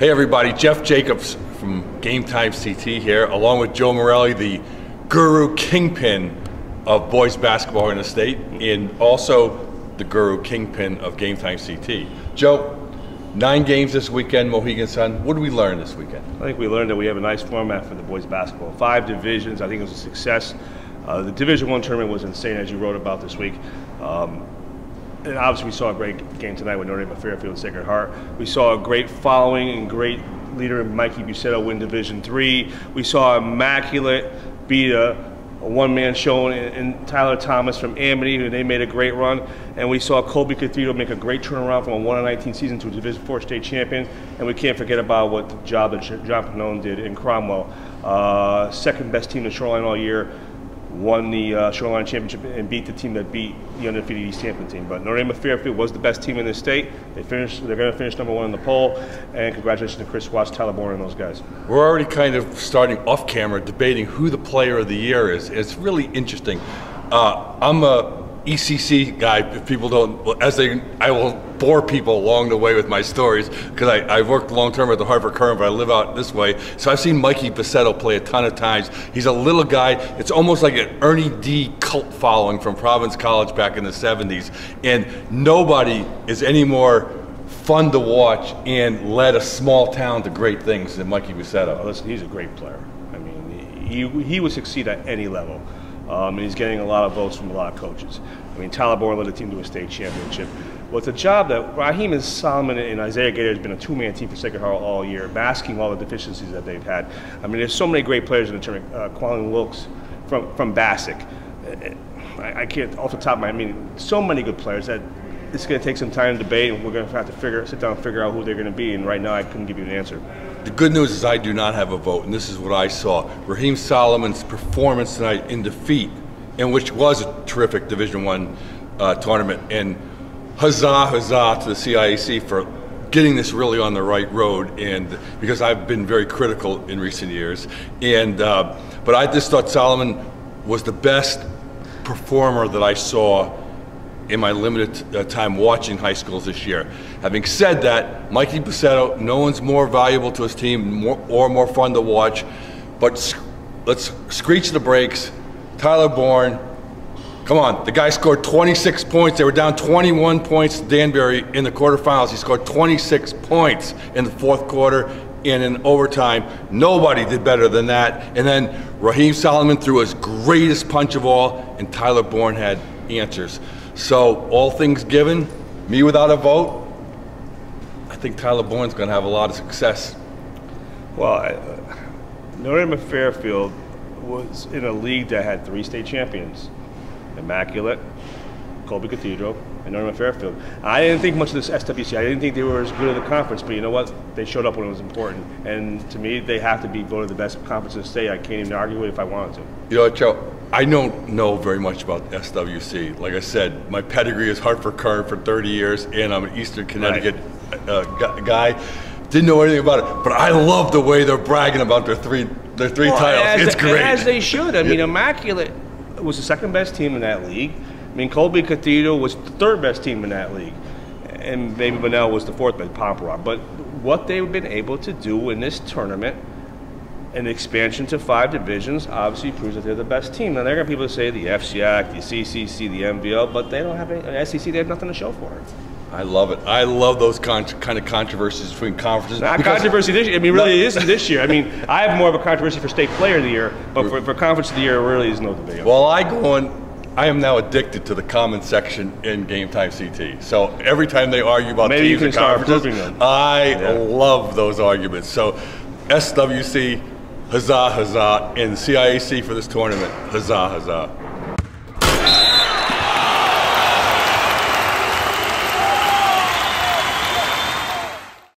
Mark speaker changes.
Speaker 1: Hey everybody, Jeff Jacobs from GameTimeCT here, along with Joe Morelli, the guru kingpin of boys basketball in the state, and also the guru kingpin of GameTimeCT. Joe, 9 games this weekend, Mohegan Sun. What did we learn this weekend?
Speaker 2: I think we learned that we have a nice format for the boys basketball. 5 divisions. I think it was a success. The Division I tournament was insane, as you wrote about this week. And obviously we saw a great game tonight with Notre Dame at Fairfield and Sacred Heart. We saw a great following and great leader in Mikey Bucetto win Division III. We saw Immaculate beat a one-man show in Tyler Thomas from Amity, and they made a great run. And we saw Colby Cathedral make a great turnaround from a 1-19 season to a Division IV state champion. And we can't forget about what the job that John Pannone did in Cromwell. Second best team in Shoreline all year. Won the Shoreline Championship and beat the team that beat the undefeated East Hampton team. But Notre Dame of Fairfield was the best team in the state. They're going to finish #1 in the poll. And congratulations to Chris Watts, Tyler Bourne, and those guys.
Speaker 1: We're already kind of starting off camera debating who the player of the year is. It's really interesting. I'm a ECC guy. If people don't, I will bore people along the way with my stories because I worked long term at the Hartford Current, but I live out this way. So I've seen Mikey Bucetto play a ton of times. He's a little guy. It's almost like an Ernie D cult following from Providence College back in the 70s. And nobody is any more fun to watch and led a small town to great things than Mikey Bucetto.
Speaker 2: Listen, he's a great player. I mean, he would succeed at any level. And he's getting a lot of votes from a lot of coaches. I mean, Tyler Bourne led the team to a state championship. Well, it's a job that Raheem and Solomon and Isaiah Gator has been a 2-man team for Sacred Heart all year, masking all the deficiencies that they've had. I mean, there's so many great players in the tournament. Quallen Wilkes from Bassick. I can't, off the top of my head, I mean, so many good players that it's going to take some time to debate, and we're going to have to sit down and figure out who they're going to be. And right now, I couldn't give you an answer.
Speaker 1: The good news is I do not have a vote, and this is what I saw. Raheem Solomon's performance tonight in defeat, in which was a terrific Division I tournament, and huzzah to the CIAC for getting this really on the right road, and because I've been very critical in recent years. And but I just thought Solomon was the best performer that I saw in my limited time watching high schools this year. Having said that, Mikey Bucetto, no one's more valuable to his team or more fun to watch, but let's screech the brakes. Tyler Bourne, come on, the guy scored 26 points. They were down 21 points to Danbury in the quarterfinals. He scored 26 points in the 4th quarter and in overtime. Nobody did better than that. And then Raheem Solomon threw his greatest punch of all, and Tyler Bourne had answers. So, all things given, me without a vote, I think Tyler Bourne's going to have a lot of success.
Speaker 2: Well, Notre Dame of Fairfield was in a league that had 3 state champions: Immaculate, Colby Cathedral, and Notre Dame of Fairfield. I didn't think much of this SWC. I didn't think they were as good at the conference, but you know what? They showed up when it was important. And to me, they have to be voted the best conference in the state. I can't even argue it if I wanted to.
Speaker 1: You know what, Joe? I don't know very much about SWC. Like I said, my pedigree is Hartford Current for 30 years, and I'm an Eastern Connecticut guy. Didn't know anything about it, but I love the way they're bragging about their three titles. It's great.
Speaker 2: As they should. I mean, Immaculate was the 2nd best team in that league. I mean, Colby Cathedral was the 3rd best team in that league, and maybe Bunnell was the 4th best, Pomperaugh. But what they've been able to do in this tournament, an expansion to 5 divisions, obviously proves that they're the best team. Now, there are going to be people that say the FCIAC, the CCC, the MVL, but they don't have any, SEC, they have nothing to show for it.
Speaker 1: I love it. I love those kind of controversies between conferences.
Speaker 2: Not controversy this year. I mean, really, it isn't this year. I mean, I have more of a controversy for State Player of the Year, but for Conference of the Year, there really is no debate.
Speaker 1: Well, I am now addicted to the comment section in GameTimeCT. So every time they argue about teams and conferences, I love those arguments. So SWC, huzzah, and CIAC for this tournament, huzzah.